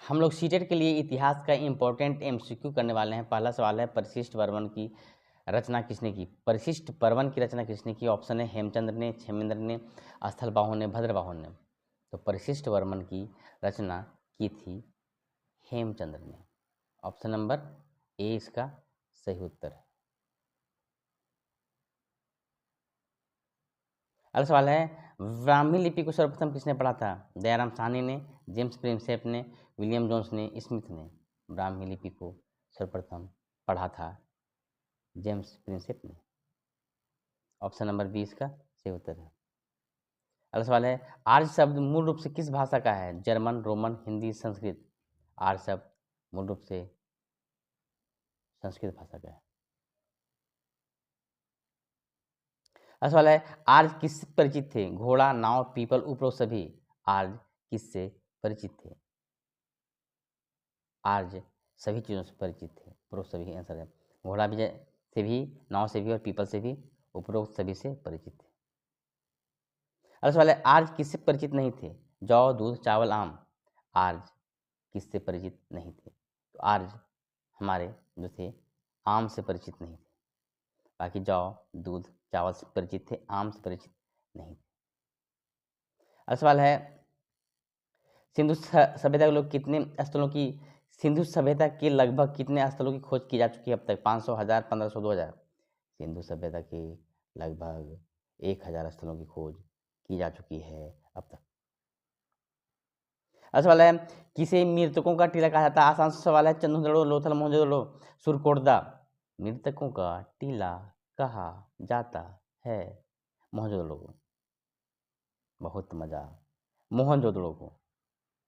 हम लोग सीटेट के लिए इतिहास का इम्पोर्टेंट एमसीक्यू करने वाले हैं। पहला सवाल है, परिशिष्ट वर्मन की रचना किसने की? परिशिष्ट पर्वन की रचना किसने की? ऑप्शन है हेमचंद्र ने, क्षेमेंद्र ने, स्थलबाहु ने, भद्रबाहु ने। तो परिशिष्ट वर्मन की रचना की थी हेमचंद्र ने। ऑप्शन नंबर ए इसका सही उत्तर है। अगला सवाल है, ब्राह्मी लिपि को सर्वप्रथम किसने पढ़ा था? दयाराम साहनी ने, जेम्स प्रिंसेप ने, विलियम जोन्स ने, स्मिथ ने। ब्राह्मी लिपि को सर्वप्रथम पढ़ा था जेम्स प्रिंसेप ने। ऑप्शन नंबर बी इसका सही उत्तर है। अगला सवाल है, आर्य शब्द मूल रूप से किस भाषा का है? German, Roman, Hindi, Sanskrit. आर्य शब्द मूल रूप से संस्कृत भाषा का है। अगला सवाल है, आर्य किससे परिचित थे? घोड़ा, नाव, पीपल, उपरोक्त सभी। आर्य किससे परिचित थे? आर्य सभी चीज़ों से परिचित थे। उपरोक्त सभी आंसर है। घोड़ा भी से भी, नाव से भी और पीपल से भी, उपरोक्त सभी से परिचित थे। अगला सवाल है, आर्य किससे परिचित नहीं थे? जौ, दूध, चावल, आम। आर्य किससे परिचित नहीं थे? तो आर्य हमारे जो थे आम से परिचित नहीं थे। बाकी जौ, दूध, चावल से परिचित थे, आम से परिचित नहीं थे। अगला सवाल है, सिंधु सभ्यता के लोग कितने स्थलों की सिंधु सभ्यता के लगभग कितने स्थलों की खोज की जा चुकी है अब तक? 500, 1000, 1500, 2000। सिंधु सभ्यता के लगभग 1000 स्थलों की खोज की जा चुकी है अब तक। अगला सवाल है, किसे मृतकों का टीला कहा जाता है? आसान सवाल है। चंदुदड़ो, लोथल, मोहनजोदड़ो, सुरकोटदा। मृतकों का टीला कहा जाता है मोहनजोदड़ो को। बहुत मजा। मोहनजोदड़ो को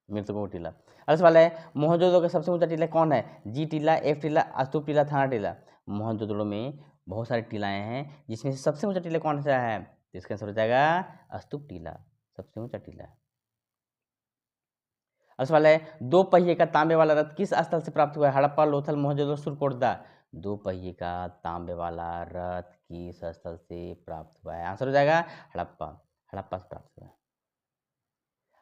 मृतकों का टीला। अगला सवाल है, मोहनजोदड़ो का सबसे ऊंचा टीला कौन है? जी टीला, एफ टीला, स्तूप टीला, थाना टीला। मोहनजोदड़ो में बहुत सारे टीलाएँ हैं, जिसमें से सबसे ऊंचा टीला कौन सा है? तो इसका आंसर हो जाएगा स्तूप टीला, सबसे ऊंचा टीला है। अगला सवाल है, 2 पहिए का तांबे वाला रथ किस स्थल से प्राप्त हुआ है? हड़प्पा, लोथल, मोहनजोदड़ो, सुरकोटदा। 2 पहिए का तांबे वाला रथ किस स्थल से प्राप्त हुआ है? आंसर हो जाएगा हड़प्पा, हड़प्पा से प्राप्त हुआ है।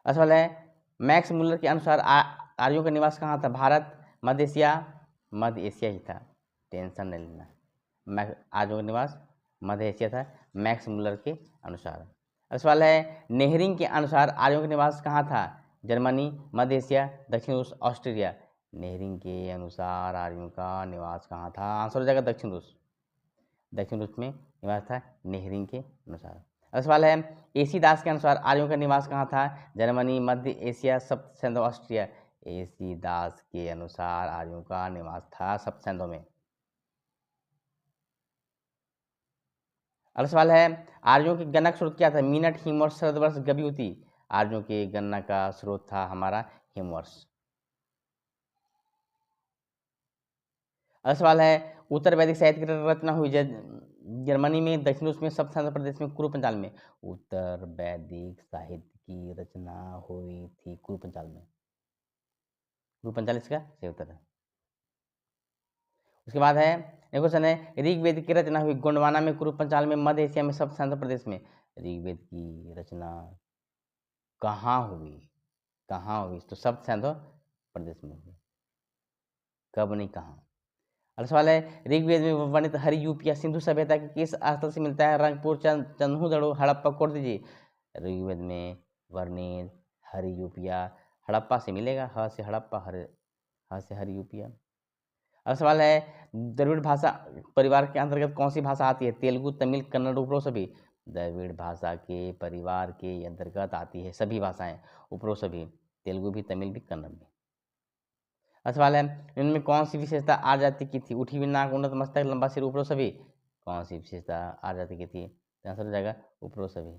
अगला सवाल है, मैक्स मुलर के अनुसार आर्यों का निवास कहाँ था? भारत, मध्य एशिया। मध्य एशिया ही था, टेंशन नहीं लेना। आर्यों का निवास मध्य एशिया था मैक्स मुलर के अनुसार। अगला सवाल है, नेहरिंग के अनुसार आर्यों का निवास कहाँ था? जर्मनी, मध्य एशिया, दक्षिण रूस, ऑस्ट्रेलिया। नेहरिंग के अनुसार आर्यों का निवास कहाँ था? आंसर हो जाएगा दक्षिण रूस, दक्षिण रूस में निवास था नेहरिंग के अनुसार। अगला सवाल है, एसी दास के अनुसार आर्यों का निवास कहाँ था? जर्मनी, मध्य एशिया, सप्त सिंधु, ऑस्ट्रिया। एसी दास के अनुसार आर्यों का निवास था सप्त सिंधु में। अगला सवाल है, आर्यों के गणना का स्रोत क्या था? मिनट, हिमवर्ष, शरदवर्ष, गभ्युति। आर्यों के गणना का स्रोत था हमारा हिमवर्ष। अगला सवाल है, उत्तर वैदिक साहित्य की रचना हुई जर्मनी में, दक्षिण रूस में, सप्त सिंधु प्रदेश में, कुरु पंचाल में। उत्तर वैदिक साहित्य की रचना हुई थी कुरु पंचाल में। कुरु पंचाल इसका सही उत्तर है। उसके बाद है, एक क्वेश्चन है, ऋग्वेद की रचना हुई गोंडवाना में, कुरु पंचाल में, मध्य एशिया में, सप्त सिंधु प्रदेश में। ऋग्वेद की रचना कहाँ हुई? कहाँ हुई? तो सप्त सिंधु प्रदेश में हुई, कब नहीं कहाँ। अगला सवाल है, ऋग्वेद में वर्णित हरि यूपिया सिंधु सभ्यता के किस स्थल से मिलता है? रंगपुर, चंदहुदड़ो, हड़प्पा, कोर्दजी। ऋग्वेद में वर्णित हरि यूपिया हड़प्पा से मिलेगा, ह से हड़प्पा, ह से हरि यूपिया। अगला सवाल है, द्रविड़ भाषा परिवार के अंतर्गत कौन सी भाषा आती है? तेलुगु, तमिल, कन्नड़, उपरो सभी। द्रविड़ भाषा के परिवार के अंतर्गत आती है सभी भाषाएं, उपरो सभी, तेलुगु भी, तमिल भी, कन्नड़ भी। अगला सवाल है, इनमें कौन सी विशेषता आर्य जाति की थी? उठी हुई नाक, उन्नत मस्तक, लंबा सिर, उपरो सभी। कौन सी विशेषता आर्य जाति की थी? आंसर हो जाएगा उपरो सभी।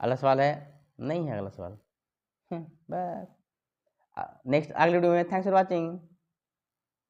अगला सवाल है, नहीं है अगला सवाल। बस नेक्स्ट अगले वीडियो में। Thanks for watching.